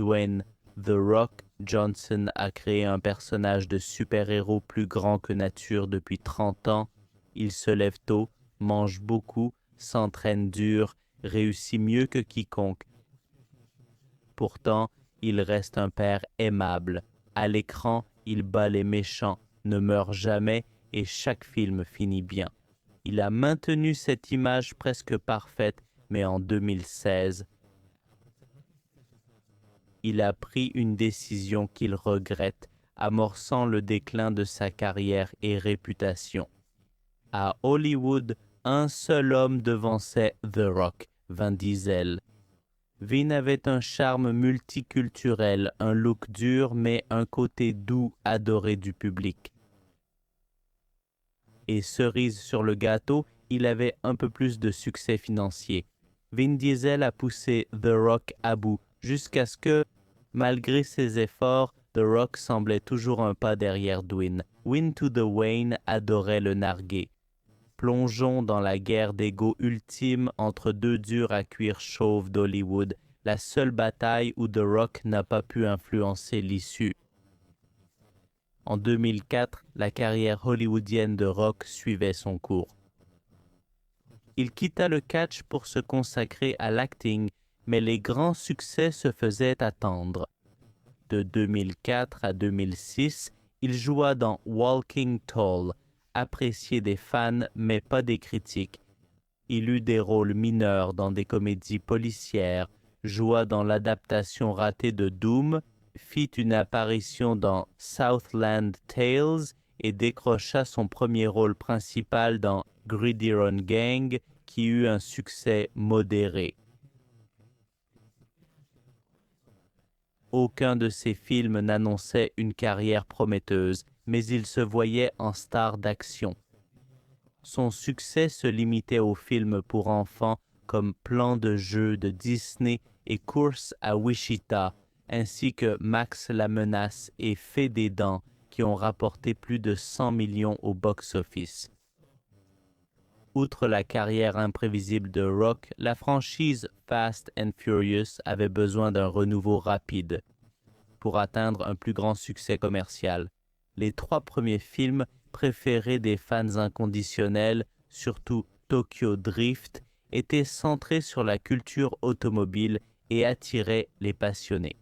Dwayne The Rock Johnson a créé un personnage de super-héros plus grand que nature depuis 30 ans. Il se lève tôt, mange beaucoup, s'entraîne dur, réussit mieux que quiconque. Pourtant, il reste un père aimable. À l'écran, il bat les méchants, ne meurt jamais et chaque film finit bien. Il a maintenu cette image presque parfaite, mais en 2016, il a pris une décision qu'il regrette, amorçant le déclin de sa carrière et réputation. À Hollywood, un seul homme devançait The Rock, Vin Diesel. Vin avait un charme multiculturel, un look dur mais un côté doux adoré du public. Et cerise sur le gâteau, il avait un peu plus de succès financier. Vin Diesel a poussé The Rock à bout, jusqu'à ce que, malgré ses efforts, The Rock semblait toujours un pas derrière Dwayne. Into the Wayne adorait le narguer. Plongeons dans la guerre d'ego ultime entre deux durs à cuire chauve d'Hollywood, la seule bataille où The Rock n'a pas pu influencer l'issue. En 2004, la carrière hollywoodienne de Rock suivait son cours. Il quitta le catch pour se consacrer à l'acting, mais les grands succès se faisaient attendre. De 2004 à 2006, il joua dans Walking Tall, apprécié des fans mais pas des critiques. Il eut des rôles mineurs dans des comédies policières, joua dans l'adaptation ratée de Doom, fit une apparition dans Southland Tales et décrocha son premier rôle principal dans Gridiron Gang, qui eut un succès modéré. Aucun de ses films n'annonçait une carrière prometteuse, mais il se voyait en star d'action. Son succès se limitait aux films pour enfants comme Plan de jeu de Disney et Course à Wichita, ainsi que Max la menace et Fée des dents, qui ont rapporté plus de 100 millions au box-office. Outre la carrière imprévisible de Rock, la franchise Fast and Furious avait besoin d'un renouveau rapide pour atteindre un plus grand succès commercial. Les 3 premiers films préférés des fans inconditionnels, surtout Tokyo Drift, étaient centrés sur la culture automobile et attiraient les passionnés.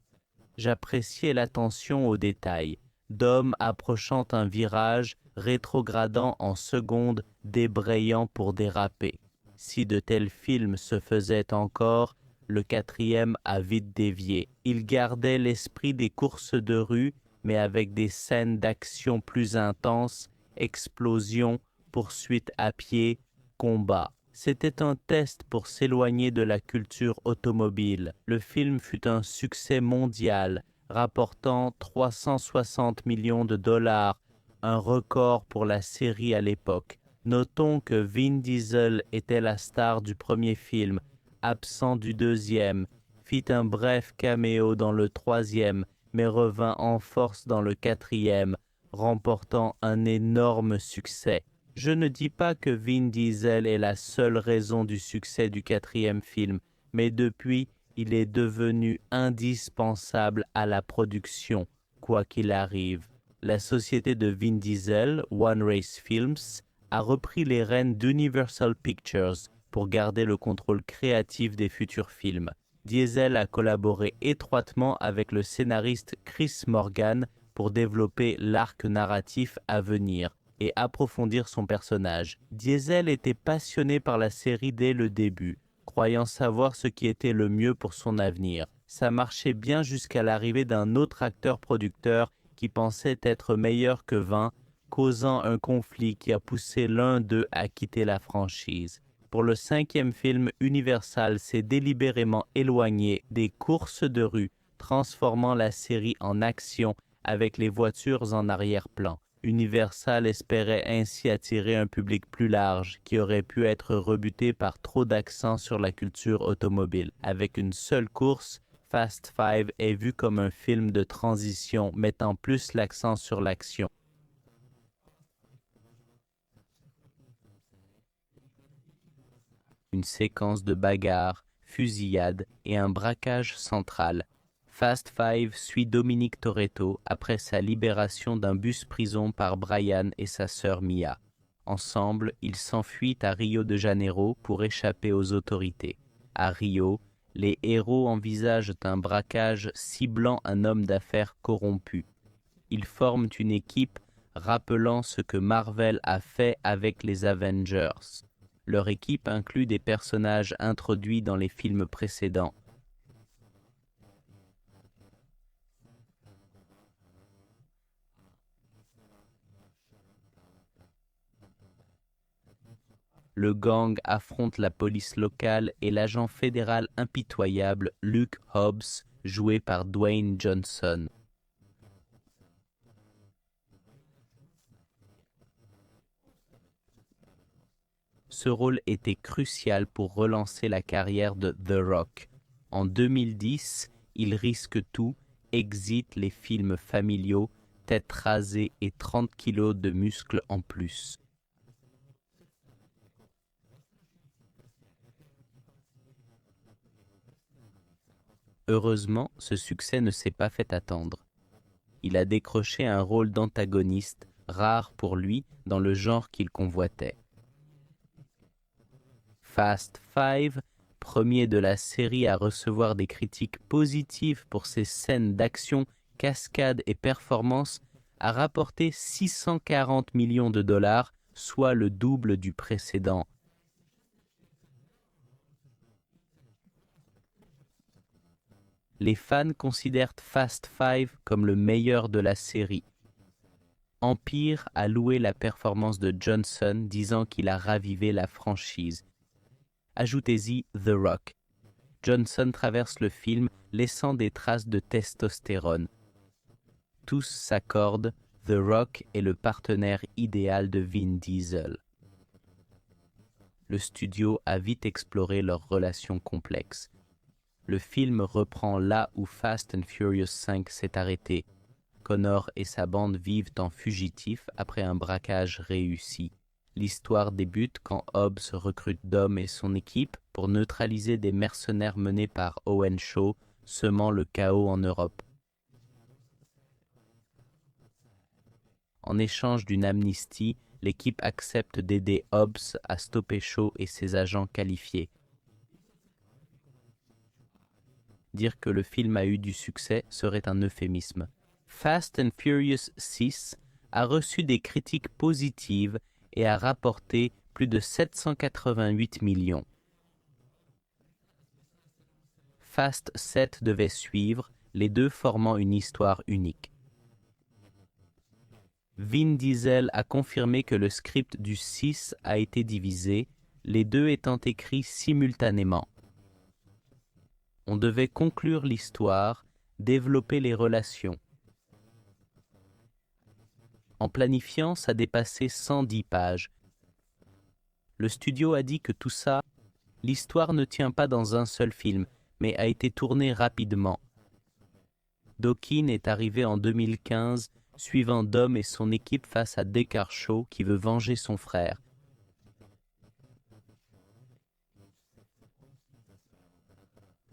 J'appréciais l'attention aux détails, d'hommes approchant un virage, rétrogradant en secondes, débrayant pour déraper. Si de tels films se faisaient encore, le 4e a vite dévié. Il gardait l'esprit des courses de rue, mais avec des scènes d'action plus intenses, explosions, poursuites à pied, combats. C'était un test pour s'éloigner de la culture automobile. Le film fut un succès mondial, rapportant 360 millions de dollars, un record pour la série à l'époque. Notons que Vin Diesel était la star du premier film, absent du deuxième, fit un bref caméo dans le troisième, mais revint en force dans le quatrième, remportant un énorme succès. Je ne dis pas que Vin Diesel est la seule raison du succès du 4e film, mais depuis, il est devenu indispensable à la production, quoi qu'il arrive. La société de Vin Diesel, One Race Films, a repris les rênes d'Universal Pictures pour garder le contrôle créatif des futurs films. Diesel a collaboré étroitement avec le scénariste Chris Morgan pour développer l'arc narratif à venir et approfondir son personnage. Diesel était passionné par la série dès le début, croyant savoir ce qui était le mieux pour son avenir. Ça marchait bien jusqu'à l'arrivée d'un autre acteur-producteur qui pensait être meilleur que Vin, causant un conflit qui a poussé l'un d'eux à quitter la franchise. Pour le 5e film, Universal s'est délibérément éloigné des courses de rue, transformant la série en action avec les voitures en arrière-plan. Universal espérait ainsi attirer un public plus large qui aurait pu être rebuté par trop d'accent sur la culture automobile. Avec une seule course, Fast Five est vu comme un film de transition mettant plus l'accent sur l'action. Une séquence de bagarre, fusillade et un braquage central. Fast Five suit Dominic Toretto après sa libération d'un bus-prison par Brian et sa sœur Mia. Ensemble, ils s'enfuient à Rio de Janeiro pour échapper aux autorités. À Rio, les héros envisagent un braquage ciblant un homme d'affaires corrompu. Ils forment une équipe rappelant ce que Marvel a fait avec les Avengers. Leur équipe inclut des personnages introduits dans les films précédents. Le gang affronte la police locale et l'agent fédéral impitoyable Luke Hobbs, joué par Dwayne Johnson. Ce rôle était crucial pour relancer la carrière de The Rock. En 2010, il risque tout, exit les films familiaux, tête rasée et 30 kilos de muscles en plus. Heureusement, ce succès ne s'est pas fait attendre. Il a décroché un rôle d'antagoniste, rare pour lui dans le genre qu'il convoitait. Fast Five, premier de la série à recevoir des critiques positives pour ses scènes d'action, cascades et performances, a rapporté 640 millions de dollars, soit le double du précédent. Les fans considèrent Fast Five comme le meilleur de la série. Empire a loué la performance de Johnson, disant qu'il a ravivé la franchise. Ajoutez-y The Rock. Johnson traverse le film, laissant des traces de testostérone. Tous s'accordent, The Rock est le partenaire idéal de Vin Diesel. Le studio a vite exploré leur relation complexe. Le film reprend là où Fast and Furious 5 s'est arrêté. Connor et sa bande vivent en fugitif après un braquage réussi. L'histoire débute quand Hobbs recrute Dom et son équipe pour neutraliser des mercenaires menés par Owen Shaw, semant le chaos en Europe. En échange d'une amnistie, l'équipe accepte d'aider Hobbs à stopper Shaw et ses agents qualifiés. Dire que le film a eu du succès serait un euphémisme. Fast and Furious 6 a reçu des critiques positives et a rapporté plus de 788 millions. Fast 7 devait suivre, les deux formant une histoire unique. Vin Diesel a confirmé que le script du 6 a été divisé, les deux étant écrits simultanément. On devait conclure l'histoire, développer les relations. En planifiant, ça dépassait 110 pages. Le studio a dit que tout ça, l'histoire ne tient pas dans un seul film, mais a été tournée rapidement. Dawkins est arrivé en 2015, suivant Dom et son équipe face à Deckard Shaw qui veut venger son frère.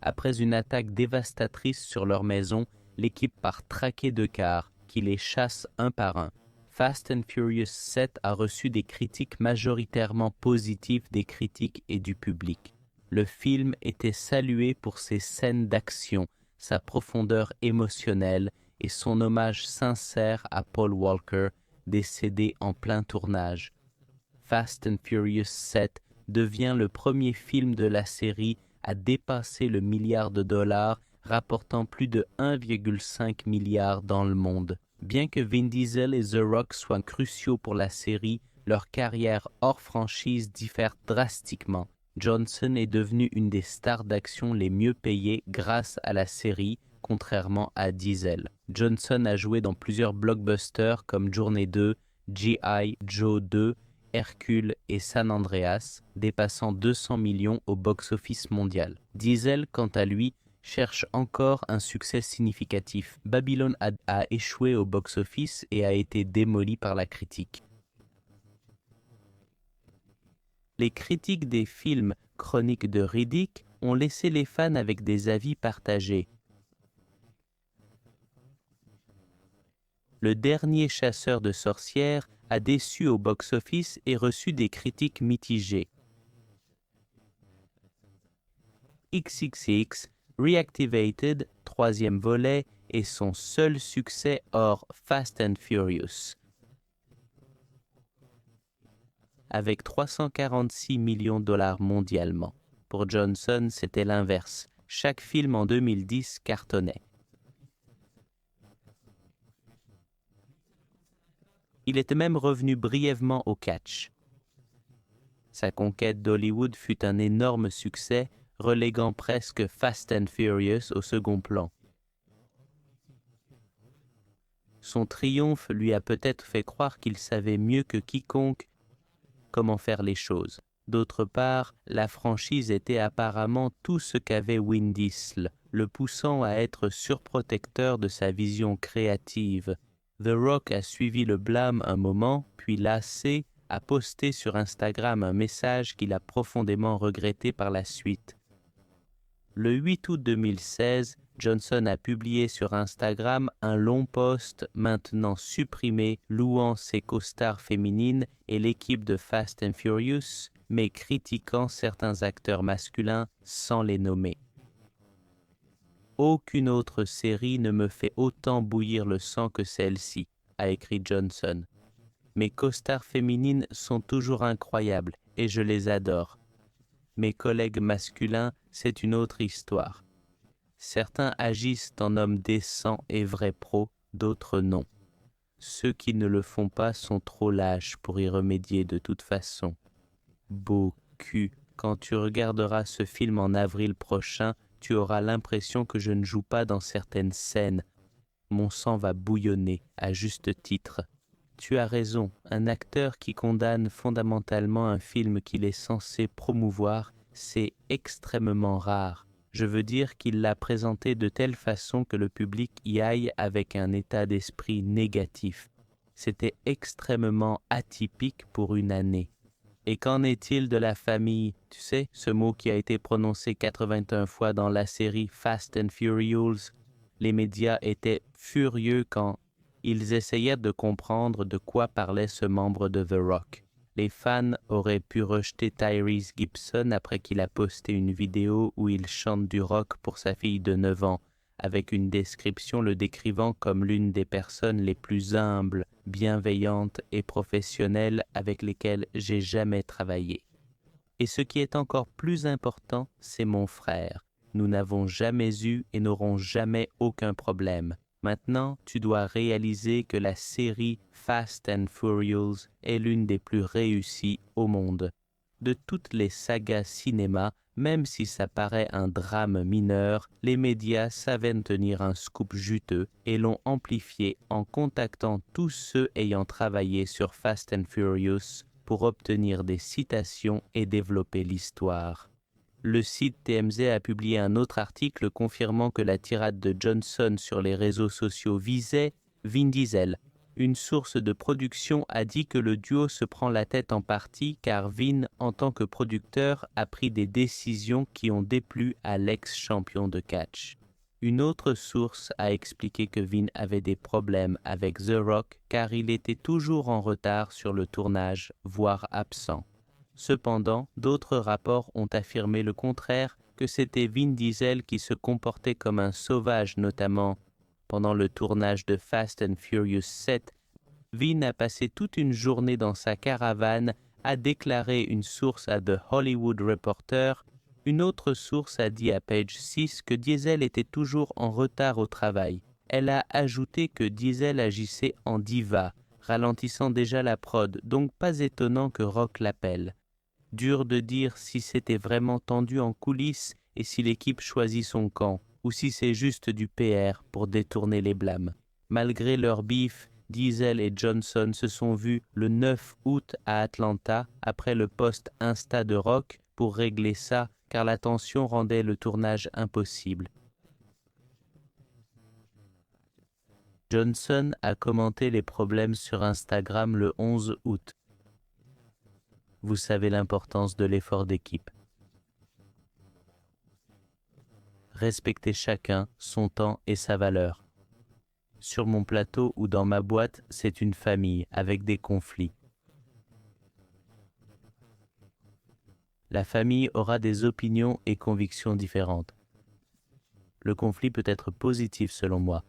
Après une attaque dévastatrice sur leur maison, l'équipe part traquer Deckard, qui les chasse un par un. Fast and Furious 7 a reçu des critiques majoritairement positives des critiques et du public. Le film était salué pour ses scènes d'action, sa profondeur émotionnelle et son hommage sincère à Paul Walker, décédé en plein tournage. Fast and Furious 7 devient le premier film de la série à dépasser le milliard de dollars, rapportant plus de 1,5 milliard dans le monde. Bien que Vin Diesel et The Rock soient cruciaux pour la série, leur carrière hors franchise diffère drastiquement. Johnson est devenu une des stars d'action les mieux payées grâce à la série, contrairement à Diesel. Johnson a joué dans plusieurs blockbusters comme Journée 2, G.I. Joe 2, Hercule et San Andreas, dépassant 200 millions au box-office mondial. Diesel, quant à lui, cherche encore un succès significatif. Babylon a échoué au box-office et a été démoli par la critique. Les critiques des films Chroniques de Riddick ont laissé les fans avec des avis partagés. Le dernier chasseur de sorcières a déçu au box-office et reçu des critiques mitigées. XXX Reactivated, troisième volet, est son seul succès hors Fast and Furious. Avec 346 millions de dollars mondialement. Pour Johnson, c'était l'inverse. Chaque film en 2010 cartonnait. Il était même revenu brièvement au catch. Sa conquête d'Hollywood fut un énorme succès, reléguant presque Fast and Furious au second plan. Son triomphe lui a peut-être fait croire qu'il savait mieux que quiconque comment faire les choses. D'autre part, la franchise était apparemment tout ce qu'avait Vin Diesel, le poussant à être surprotecteur de sa vision créative. The Rock a suivi le blâme un moment, puis lassé, a posté sur Instagram un message qu'il a profondément regretté par la suite. Le 8 août 2016, Johnson a publié sur Instagram un long post maintenant supprimé louant ses co-stars féminines et l'équipe de Fast and Furious, mais critiquant certains acteurs masculins sans les nommer. Aucune autre série ne me fait autant bouillir le sang que celle-ci, a écrit Johnson. Mes co-stars féminines sont toujours incroyables et je les adore. Mes collègues masculins, c'est une autre histoire. Certains agissent en hommes décents et vrais pros, d'autres non. Ceux qui ne le font pas sont trop lâches pour y remédier de toute façon. Beau cul, quand tu regarderas ce film en avril prochain, tu auras l'impression que je ne joue pas dans certaines scènes. Mon sang va bouillonner, à juste titre. Tu as raison, un acteur qui condamne fondamentalement un film qu'il est censé promouvoir, c'est extrêmement rare. Je veux dire qu'il l'a présenté de telle façon que le public y aille avec un état d'esprit négatif. C'était extrêmement atypique pour une année. Et qu'en est-il de la famille? Tu sais, ce mot qui a été prononcé 81 fois dans la série Fast and Furious. Les médias étaient furieux quand ils essayèrent de comprendre de quoi parlait ce membre de The Rock. Les fans auraient pu rejeter Tyrese Gibson après qu'il a posté une vidéo où il chante du rock pour sa fille de 9 ans, avec une description le décrivant comme l'une des personnes les plus humbles, bienveillantes et professionnelles avec lesquelles j'ai jamais travaillé. Et ce qui est encore plus important, c'est mon frère. Nous n'avons jamais eu et n'aurons jamais aucun problème. Maintenant, tu dois réaliser que la série Fast and Furious est l'une des plus réussies au monde. De toutes les sagas cinéma, même si ça paraît un drame mineur, les médias savaient tenir un scoop juteux et l'ont amplifié en contactant tous ceux ayant travaillé sur Fast and Furious pour obtenir des citations et développer l'histoire. Le site TMZ a publié un autre article confirmant que la tirade de Johnson sur les réseaux sociaux visait Vin Diesel. Une source de production a dit que le duo se prend la tête en partie car Vin, en tant que producteur, a pris des décisions qui ont déplu à l'ex-champion de catch. Une autre source a expliqué que Vin avait des problèmes avec The Rock car il était toujours en retard sur le tournage, voire absent. Cependant, d'autres rapports ont affirmé le contraire, que c'était Vin Diesel qui se comportait comme un sauvage, notamment pendant le tournage de Fast and Furious 7. Vin a passé toute une journée dans sa caravane, a déclaré une source à The Hollywood Reporter. Une autre source a dit à Page 6 que Diesel était toujours en retard au travail. Elle a ajouté que Diesel agissait en diva, ralentissant déjà la prod, donc pas étonnant que Rock l'appelle. Dur de dire si c'était vraiment tendu en coulisses et si l'équipe choisit son camp, ou si c'est juste du PR pour détourner les blâmes. Malgré leur bif, Diesel et Johnson se sont vus le 9 août à Atlanta après le post Insta de Rock pour régler ça car la tension rendait le tournage impossible. Johnson a commenté les problèmes sur Instagram le 11 août. Vous savez l'importance de l'effort d'équipe. Respectez chacun son temps et sa valeur. Sur mon plateau ou dans ma boîte, c'est une famille avec des conflits. La famille aura des opinions et convictions différentes. Le conflit peut être positif selon moi.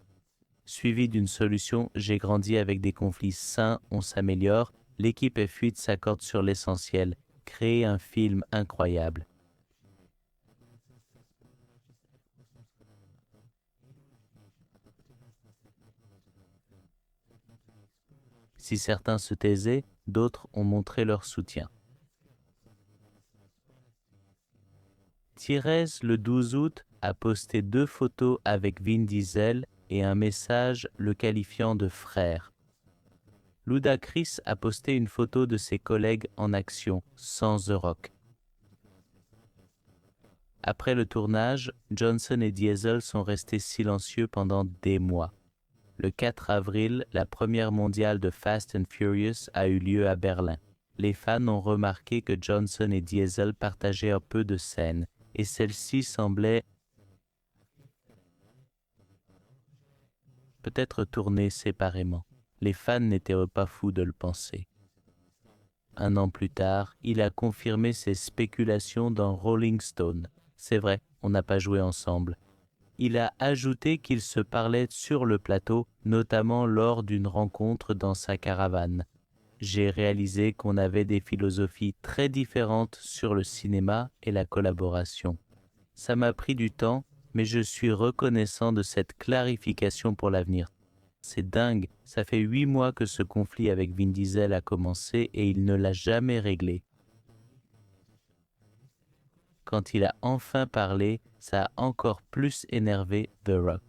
Suivi d'une solution, j'ai grandi avec des conflits sains, on s'améliore, l'équipe et fuite s'accordent sur l'essentiel, créer un film incroyable. Si certains se taisaient, d'autres ont montré leur soutien. Thérèse, le 12 août, a posté 2 photos avec Vin Diesel et un message le qualifiant de frère. Ludacris a posté une photo de ses collègues en action, sans The Rock. Après le tournage, Johnson et Diesel sont restés silencieux pendant des mois. Le 4 avril, la première mondiale de Fast and Furious a eu lieu à Berlin. Les fans ont remarqué que Johnson et Diesel partageaient un peu de scènes, et celle-ci semblait peut-être tourner séparément. Les fans n'étaient pas fous de le penser. Un an plus tard, il a confirmé ses spéculations dans Rolling Stone. C'est vrai, on n'a pas joué ensemble. Il a ajouté qu'ils se parlaient sur le plateau, notamment lors d'une rencontre dans sa caravane. J'ai réalisé qu'on avait des philosophies très différentes sur le cinéma et la collaboration. Ça m'a pris du temps, mais je suis reconnaissant de cette clarification pour l'avenir. C'est dingue, ça fait 8 mois que ce conflit avec Vin Diesel a commencé et il ne l'a jamais réglé. Quand il a enfin parlé, ça a encore plus énervé The Rock.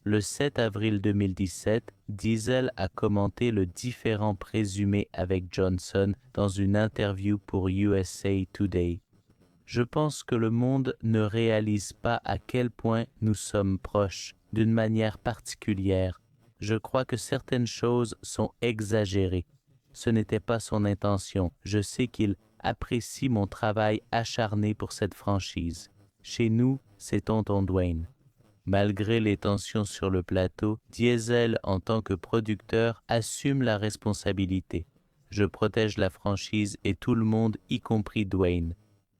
Le 7 avril 2017, Diesel a commenté le différend présumé avec Johnson dans une interview pour USA Today. Je pense que le monde ne réalise pas à quel point nous sommes proches, d'une manière particulière. Je crois que certaines choses sont exagérées. Ce n'était pas son intention. Je sais qu'il apprécie mon travail acharné pour cette franchise. Chez nous, c'est tonton Dwayne. Malgré les tensions sur le plateau, Diesel, en tant que producteur, assume la responsabilité. Je protège la franchise et tout le monde, y compris Dwayne.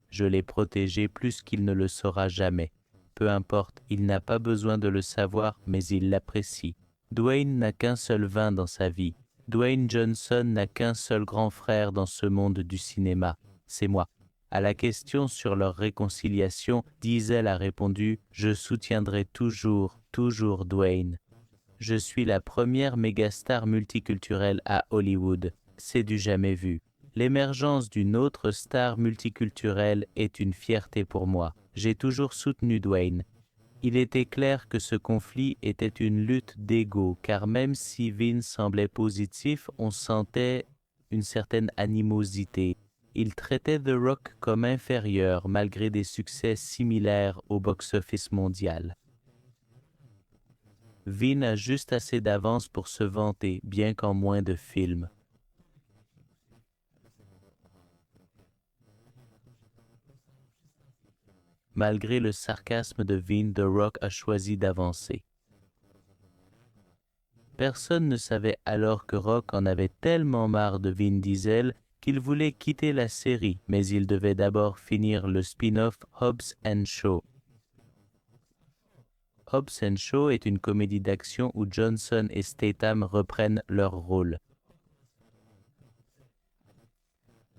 Je l'ai protégé plus qu'il ne le saura jamais. Peu importe, il n'a pas besoin de le savoir, mais il l'apprécie. Dwayne n'a qu'un seul vin dans sa vie. Dwayne Johnson n'a qu'un seul grand frère dans ce monde du cinéma. C'est moi. À la question sur leur réconciliation, Diesel a répondu « Je soutiendrai toujours, toujours Dwayne. Je suis la première mégastar multiculturelle à Hollywood. C'est du jamais vu. L'émergence d'une autre star multiculturelle est une fierté pour moi. J'ai toujours soutenu Dwayne. Il était clair que ce conflit était une lutte d'ego, car même si Vin semblait positif, on sentait une certaine animosité. Il traitait The Rock comme inférieur malgré des succès similaires au box-office mondial. Vin a juste assez d'avance pour se vanter, bien qu'en moins de films. Malgré le sarcasme de Vin, The Rock a choisi d'avancer. Personne ne savait alors que Rock en avait tellement marre de Vin Diesel qu'il voulait quitter la série, mais il devait d'abord finir le spin-off Hobbs & Shaw. Hobbs & Shaw est une comédie d'action où Johnson et Statham reprennent leur rôle.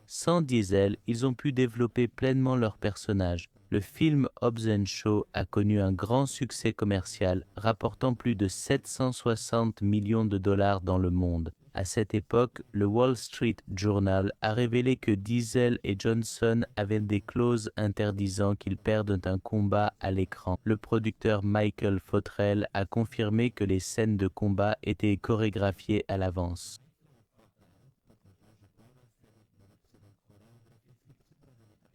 Sans Diesel, ils ont pu développer pleinement leur personnage. Le film Hobbs & Shaw a connu un grand succès commercial, rapportant plus de 760 millions de dollars dans le monde. À cette époque, le Wall Street Journal a révélé que Diesel et Johnson avaient des clauses interdisant qu'ils perdent un combat à l'écran. Le producteur Michael Fottrell a confirmé que les scènes de combat étaient chorégraphiées à l'avance.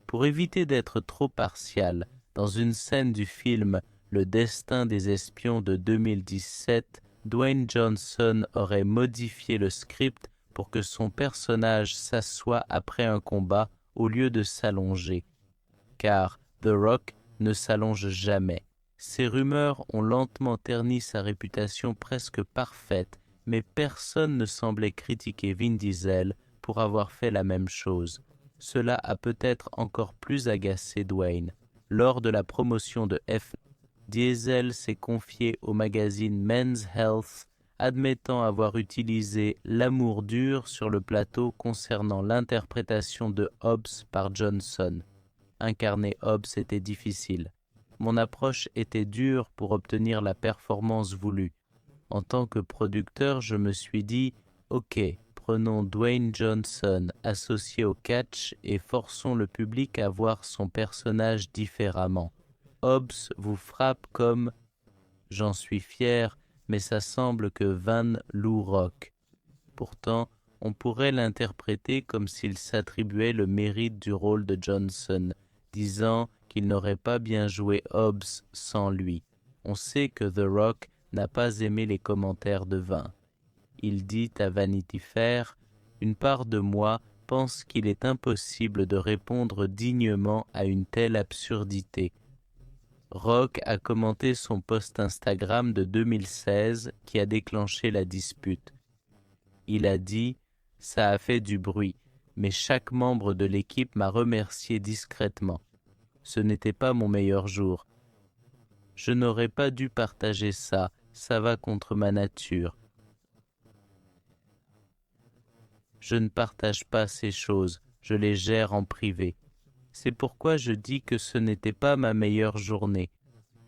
Pour éviter d'être trop partial, dans une scène du film Le Destin des espions de 2017, Dwayne Johnson aurait modifié le script pour que son personnage s'assoie après un combat au lieu de s'allonger. Car The Rock ne s'allonge jamais. Ces rumeurs ont lentement terni sa réputation presque parfaite, mais personne ne semblait critiquer Vin Diesel pour avoir fait la même chose. Cela a peut-être encore plus agacé Dwayne. Lors de la promotion de F, Diesel s'est confié au magazine Men's Health, admettant avoir utilisé l'amour dur sur le plateau concernant l'interprétation de Hobbs par Johnson. Incarner Hobbs était difficile. Mon approche était dure pour obtenir la performance voulue. En tant que producteur, je me suis dit, ok, prenons Dwayne Johnson associé au catch et forçons le public à voir son personnage différemment. Hobbs vous frappe comme, j'en suis fier, mais ça semble que Van Lou rock. Pourtant, on pourrait l'interpréter comme s'il s'attribuait le mérite du rôle de Johnson, disant qu'il n'aurait pas bien joué Hobbs sans lui. On sait que The Rock n'a pas aimé les commentaires de Vin. Il dit à Vanity Fair, « Une part de moi pense qu'il est impossible de répondre dignement à une telle absurdité. » Rock a commenté son post Instagram de 2016 qui a déclenché la dispute. Il a dit « Ça a fait du bruit, mais chaque membre de l'équipe m'a remercié discrètement. Ce n'était pas mon meilleur jour. Je n'aurais pas dû partager ça, ça va contre ma nature. Je ne partage pas ces choses, je les gère en privé. C'est pourquoi je dis que ce n'était pas ma meilleure journée. »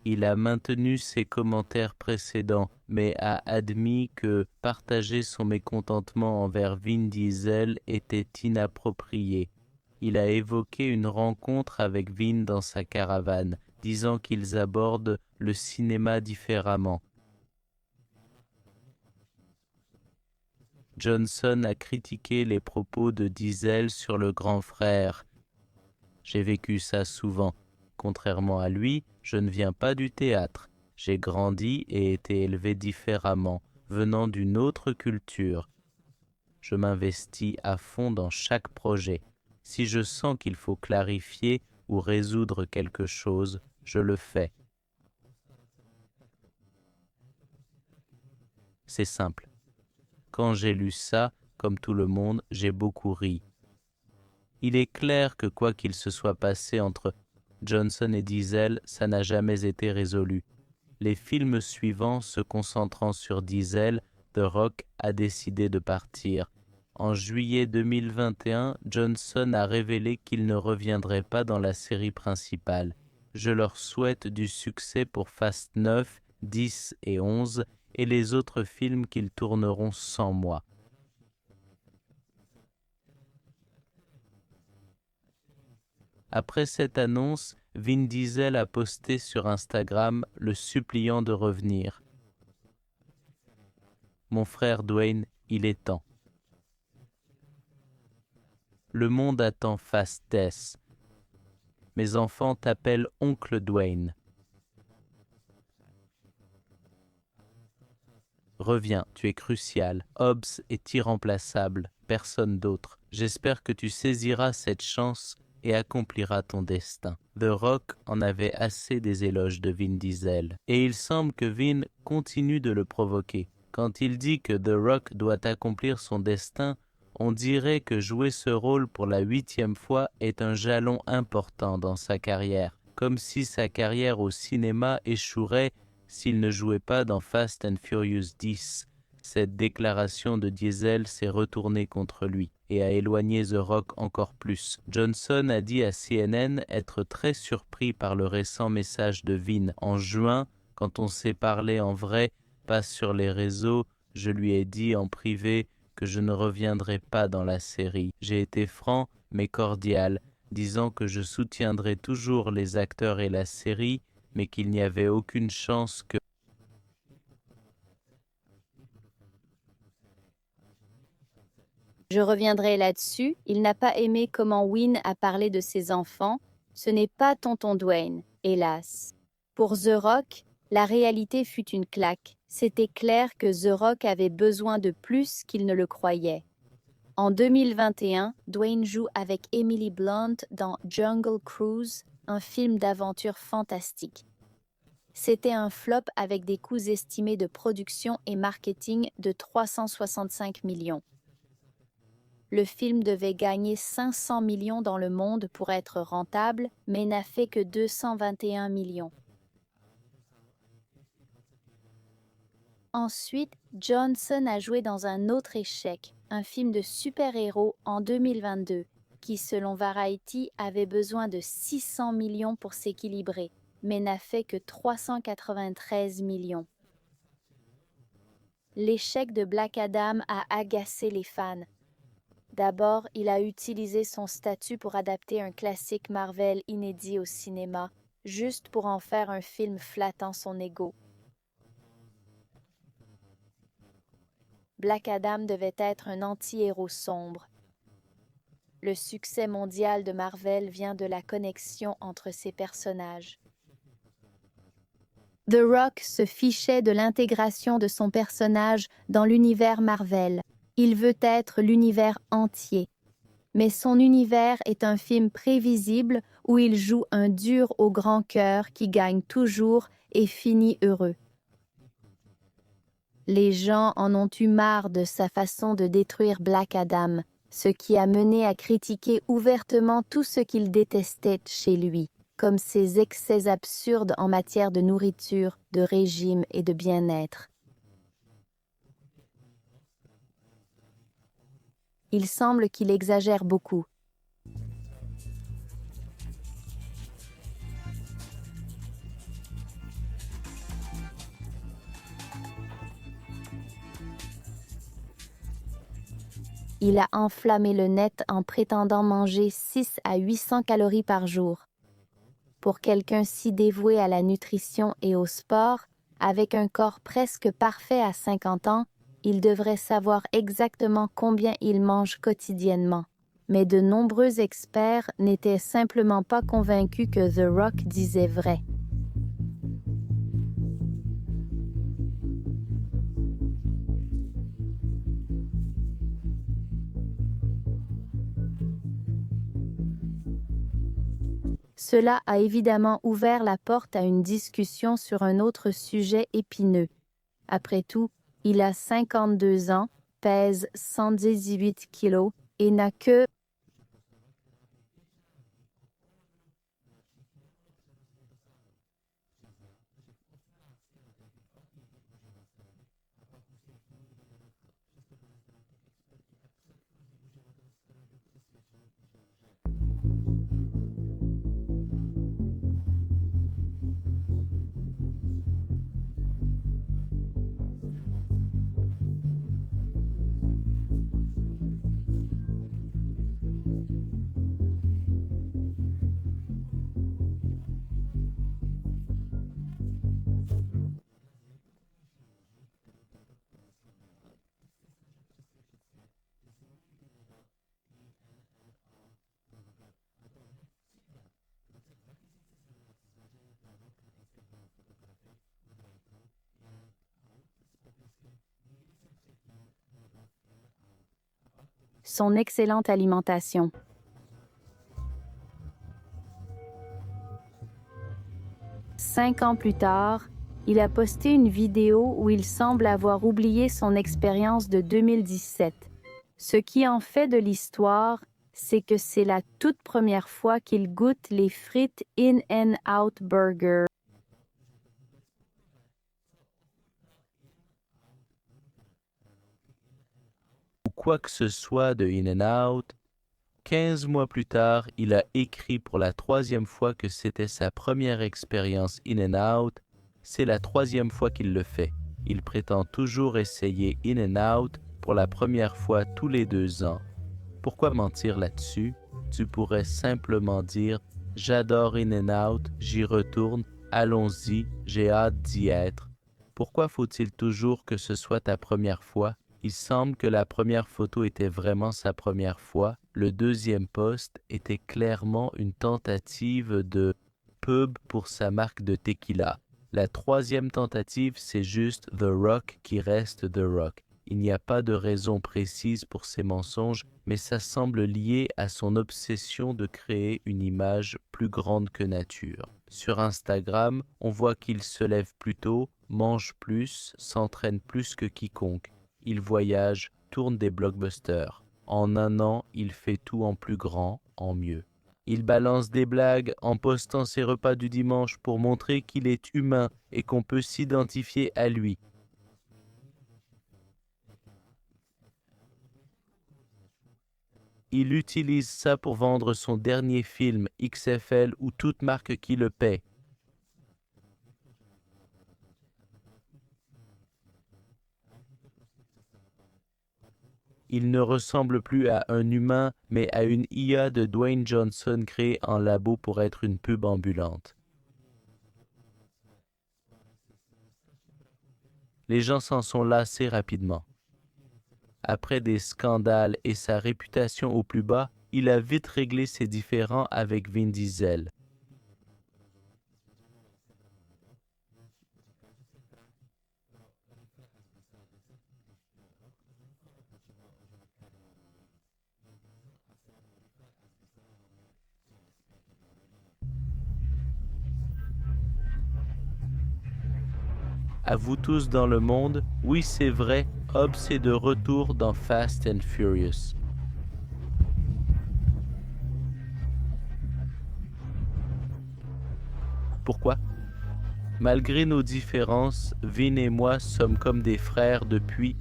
Il a maintenu ses commentaires précédents, mais a admis que partager son mécontentement envers Vin Diesel était inapproprié. Il a évoqué une rencontre avec Vin dans sa caravane, disant qu'ils abordent le cinéma différemment. Johnson a critiqué les propos de Diesel sur le grand frère. J'ai vécu ça souvent. Contrairement à lui, je ne viens pas du théâtre. J'ai grandi et été élevé différemment, venant d'une autre culture. Je m'investis à fond dans chaque projet. Si je sens qu'il faut clarifier ou résoudre quelque chose, je le fais. C'est simple. Quand j'ai lu ça, comme tout le monde, j'ai beaucoup ri. Il est clair que quoi qu'il se soit passé entre Johnson et Diesel, ça n'a jamais été résolu. Les films suivants se concentrant sur Diesel, The Rock a décidé de partir. En juillet 2021, Johnson a révélé qu'il ne reviendrait pas dans la série principale. Je leur souhaite du succès pour Fast 9, 10 et 11 et les autres films qu'ils tourneront sans moi. Après cette annonce, Vin Diesel a posté sur Instagram le suppliant de revenir. Mon frère Dwayne, il est temps. Le monde attend Fast 10. Mes enfants t'appellent Oncle Dwayne. Reviens, tu es crucial. Hobbs est irremplaçable, personne d'autre. J'espère que tu saisiras cette chance et accompliras ton destin. The Rock en avait assez des éloges de Vin Diesel, et il semble que Vin continue de le provoquer. Quand il dit que The Rock doit accomplir son destin, on dirait que jouer ce rôle pour la 8e fois est un jalon important dans sa carrière, comme si sa carrière au cinéma échouerait s'il ne jouait pas dans Fast and Furious 10. Cette déclaration de Diesel s'est retournée contre lui et a éloigné The Rock encore plus. Johnson a dit à CNN être très surpris par le récent message de Vin. En juin, quand on s'est parlé en vrai, pas sur les réseaux, je lui ai dit en privé que je ne reviendrai pas dans la série. J'ai été franc mais cordial, disant que je soutiendrai toujours les acteurs et la série, mais qu'il n'y avait aucune chance que Je reviendrai là-dessus, il n'a pas aimé comment Wynn a parlé de ses enfants, ce n'est pas tonton Dwayne, hélas. Pour The Rock, la réalité fut une claque, c'était clair que The Rock avait besoin de plus qu'il ne le croyait. En 2021, Dwayne joue avec Emily Blunt dans Jungle Cruise, un film d'aventure fantastique. C'était un flop avec des coûts estimés de production et marketing de 365 millions. Le film devait gagner 500 millions dans le monde pour être rentable, mais n'a fait que 221 millions. Ensuite, Johnson a joué dans un autre échec, un film de super-héros en 2022, qui, selon Variety, avait besoin de 600 millions pour s'équilibrer, mais n'a fait que 393 millions. L'échec de Black Adam a agacé les fans. D'abord, il a utilisé son statut pour adapter un classique Marvel inédit au cinéma, juste pour en faire un film flattant son ego. Black Adam devait être un anti-héros sombre. Le succès mondial de Marvel vient de la connexion entre ces personnages. The Rock se fichait de l'intégration de son personnage dans l'univers Marvel. Il veut être l'univers entier. Mais son univers est un film prévisible où il joue un dur au grand cœur qui gagne toujours et finit heureux. Les gens en ont eu marre de sa façon de détruire Black Adam, ce qui a mené à critiquer ouvertement tout ce qu'il détestait chez lui, comme ses excès absurdes en matière de nourriture, de régime et de bien-être. Il semble qu'il exagère beaucoup. Il a enflammé le net en prétendant manger 6 à 800 calories par jour. Pour quelqu'un si dévoué à la nutrition et au sport, avec un corps presque parfait à 50 ans, il devrait savoir exactement combien il mange quotidiennement. Mais de nombreux experts n'étaient simplement pas convaincus que The Rock disait vrai. Cela a évidemment ouvert la porte à une discussion sur un autre sujet épineux. Après tout, il a 52 ans, pèse 118 kilos et n'a que son excellente alimentation. Cinq ans plus tard, il a posté une vidéo où il semble avoir oublié son expérience de 2017. Ce qui en fait de l'histoire, c'est que c'est la toute première fois qu'il goûte les frites In-N-Out Burger. Ou quoi que ce soit de In-N-Out. 15 mois plus tard, il a écrit pour la 3e fois que c'était sa première expérience In-N-Out. C'est la 3e fois qu'il le fait. Il prétend toujours essayer In-N-Out pour la première fois tous les 2 ans. Pourquoi mentir là-dessus? Tu pourrais simplement dire « J'adore In-N-Out, j'y retourne, allons-y, j'ai hâte d'y être ». Pourquoi faut-il toujours que ce soit ta première fois? Il semble que la première photo était vraiment sa première fois. Le deuxième post était clairement une tentative de pub pour sa marque de tequila. La 3e tentative, c'est juste The Rock qui reste The Rock. Il n'y a pas de raison précise pour ces mensonges, mais ça semble lié à son obsession de créer une image plus grande que nature. Sur Instagram, on voit qu'il se lève plus tôt, mange plus, s'entraîne plus que quiconque. Il voyage, tourne des blockbusters. En un an, il fait tout en plus grand, en mieux. Il balance des blagues en postant ses repas du dimanche pour montrer qu'il est humain et qu'on peut s'identifier à lui. Il utilise ça pour vendre son dernier film, XFL ou toute marque qui le paie. Il ne ressemble plus à un humain, mais à une IA de Dwayne Johnson créée en labo pour être une pub ambulante. Les gens s'en sont lassés rapidement. Après des scandales et sa réputation au plus bas, il a vite réglé ses différends avec Vin Diesel. À vous tous dans le monde, oui c'est vrai, Hobbs est de retour dans Fast and Furious. Pourquoi? Malgré nos différences, Vin et moi sommes comme des frères depuis.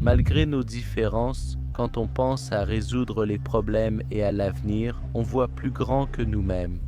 Malgré nos différences, quand on pense à résoudre les problèmes et à l'avenir, on voit plus grand que nous-mêmes.